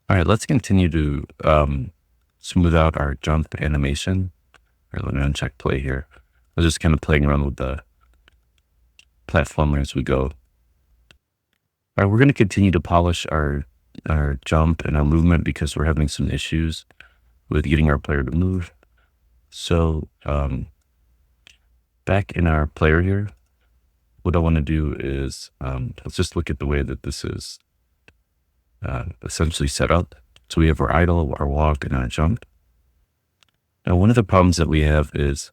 All right, let's continue to smooth out our jump animation. All right, let me uncheck play here. I was just kind of playing around with the platformer as we go. All right, we're going to continue to polish our jump and our movement because we're having some issues with getting our player to move. So back in our player here, what I want to do is let's just look at the way that this is essentially set up. So we have our idle, our walk, and our jump. Now, one of the problems that we have is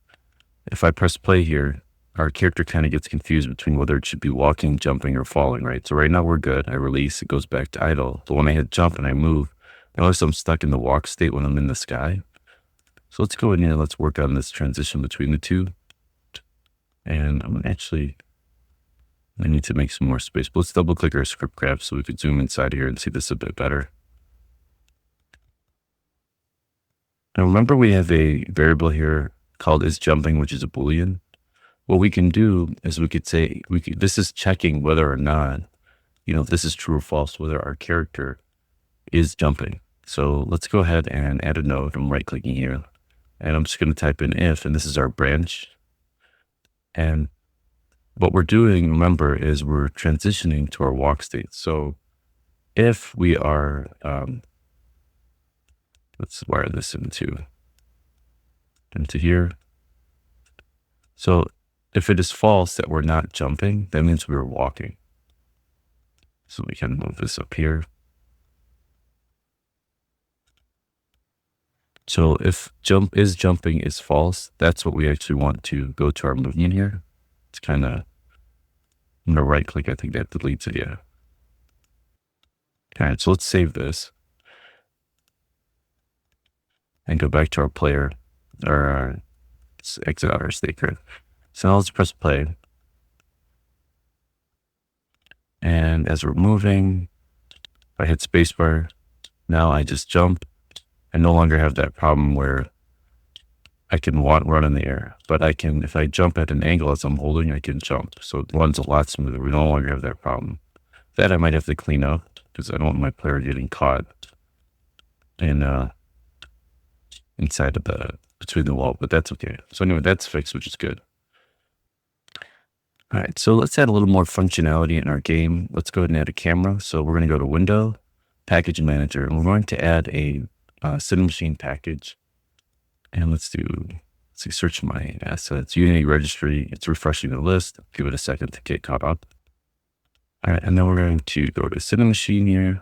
if I press play here, our character kind of gets confused between whether it should be walking, jumping, or falling, right? So right now we're good. I release, it goes back to idle. But when I hit jump and I move, I notice I'm stuck in the walk state when I'm in the sky. So let's go in here. Let's work on this transition between the two. And I'm going to actually, I need to make some more space. But let's double click our script graph so we could zoom inside here and see this a bit better. Now remember we have a variable here called isJumping, which is a Boolean. What we can do is we could say, this is checking whether or not, if this is true or false, whether our character is jumping. So let's go ahead and add a node. I'm right clicking here and I'm just going to type in if, and this is our branch. And what we're doing, remember, is we're transitioning to our walk state. So if we are, let's wire this into here. So if it is false that we're not jumping, that means we were walking. So we can move this up here. So if jumping is false, that's what we actually want to go to our movement here. It's kind of, I'm going to right click. I think that deletes it. Yeah. All right. So let's save this and go back to our player or exit out our state grid. So now let's press play. And as we're moving, if I hit spacebar, now I just jump and no longer have that problem where I can run in the air. But I can, if I jump at an angle as I'm holding, I can jump. So it runs a lot smoother. We no longer have that problem. That I might have to clean up because I don't want my player getting caught in inside of between the wall, but that's okay. So anyway, that's fixed, which is good. All right, so let's add a little more functionality in our game. Let's go ahead and add a camera. So we're going to go to Window, Package Manager, and we're going to add a Cinemachine package. And let's see, search my assets, Unity registry. It's refreshing the list. Give it a second to get caught up. All right, and then we're going to go to Cinemachine here,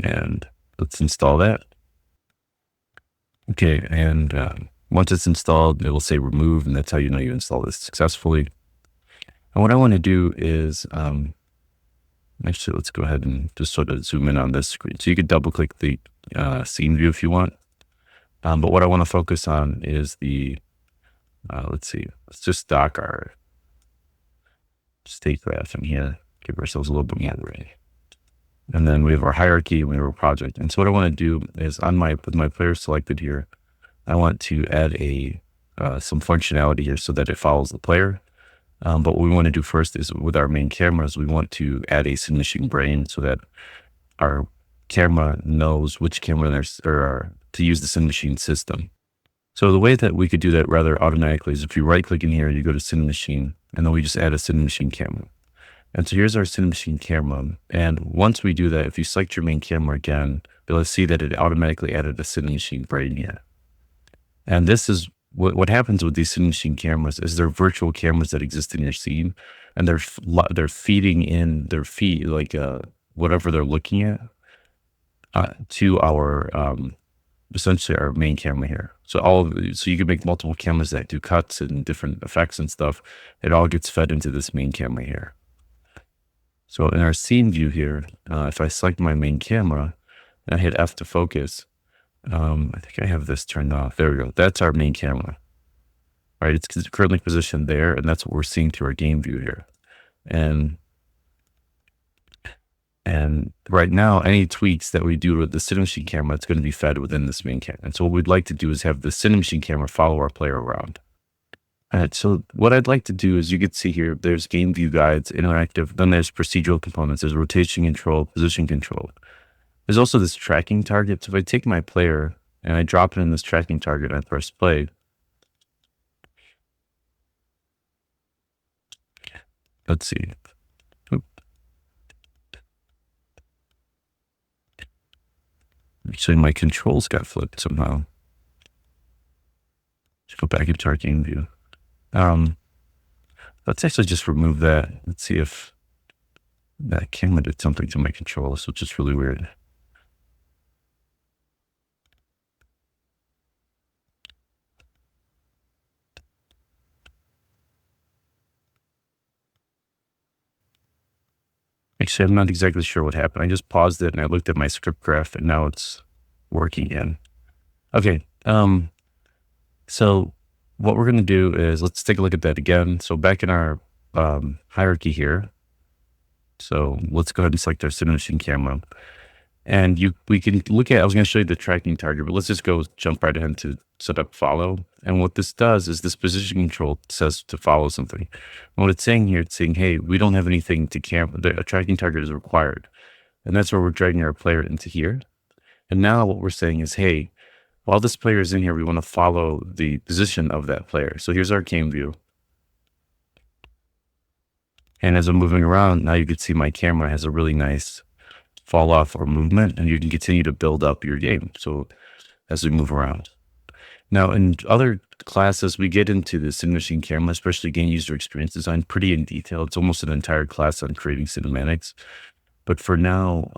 and let's install that. Okay, and once it's installed, it will say remove, and that's how you know you installed this successfully. And what I want to do is, actually, let's go ahead and just sort of zoom in on this screen. So you could double click the scene view if you want. But what I want to focus on is the, let's see, let's just dock our state graph in here, give ourselves a little bit more array. And then we have our hierarchy and we have our project. And so what I want to do is with my player selected here, I want to add some functionality here so that it follows the player. But what we want to do first is with our main cameras, we want to add a Cinemachine brain so that our camera knows which camera to use the Cinemachine system. So the way that we could do that rather automatically is if you right click in here, you go to Cinemachine, and then we just add a Cinemachine camera. And so here's our Cinemachine camera. And once we do that, if you select your main camera again, you'll see that it automatically added a Cinemachine brain here. And this is what happens with these Cinemachine cameras is they're virtual cameras that exist in your scene, and they're feeding in their feed, like whatever they're looking at, to our essentially our main camera here. So you can make multiple cameras that do cuts and different effects and stuff. It all gets fed into this main camera here. So in our scene view here, if I select my main camera and I hit F to focus, I think I have this turned off. There we go. That's our main camera. All right, it's currently positioned there, and that's what we're seeing through our game view here. And right now, any tweaks that we do with the Cinemachine camera, it's going to be fed within this main camera. And so what we'd like to do is have the Cinemachine camera follow our player around. All right, so what I'd like to do is you can see here, there's game view guides, interactive, then there's procedural components, there's rotation control, position control. There's also this tracking target. So if I take my player and I drop it in this tracking target and I press play, let's see. Oop. Actually, my controls got flipped somehow. Let's go back into our game view. Let's actually just remove that. Let's see if that camera did something to my controls, which is really weird. Actually, I'm not exactly sure what happened. I just paused it and I looked at my script graph and now it's working again. Okay. So what we're going to do is let's take a look at that again. So back in our hierarchy here. So let's go ahead and select our Cinemachine camera. And we can look at, I was going to show you the tracking target, but let's just go jump right ahead to set up follow. And what this does is this position control says to follow something. And what it's saying here, it's saying, hey, we don't have anything to camera. A tracking target is required. And that's where we're dragging our player into here. And now what we're saying is, hey, while this player is in here, we want to follow the position of that player. So here's our game view. And as I'm moving around, now you can see my camera has a really nice fall off or movement, and you can continue to build up your game. So as we move around. Now in other classes, we get into the Cinemachine camera, especially game user experience design, pretty in detail. It's almost an entire class on creating cinematics. But for now,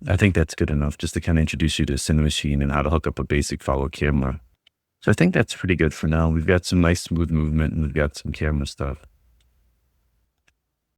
I think that's good enough just to kind of introduce you to Cinemachine and how to hook up a basic follow camera. So I think that's pretty good for now. We've got some nice smooth movement and we've got some camera stuff.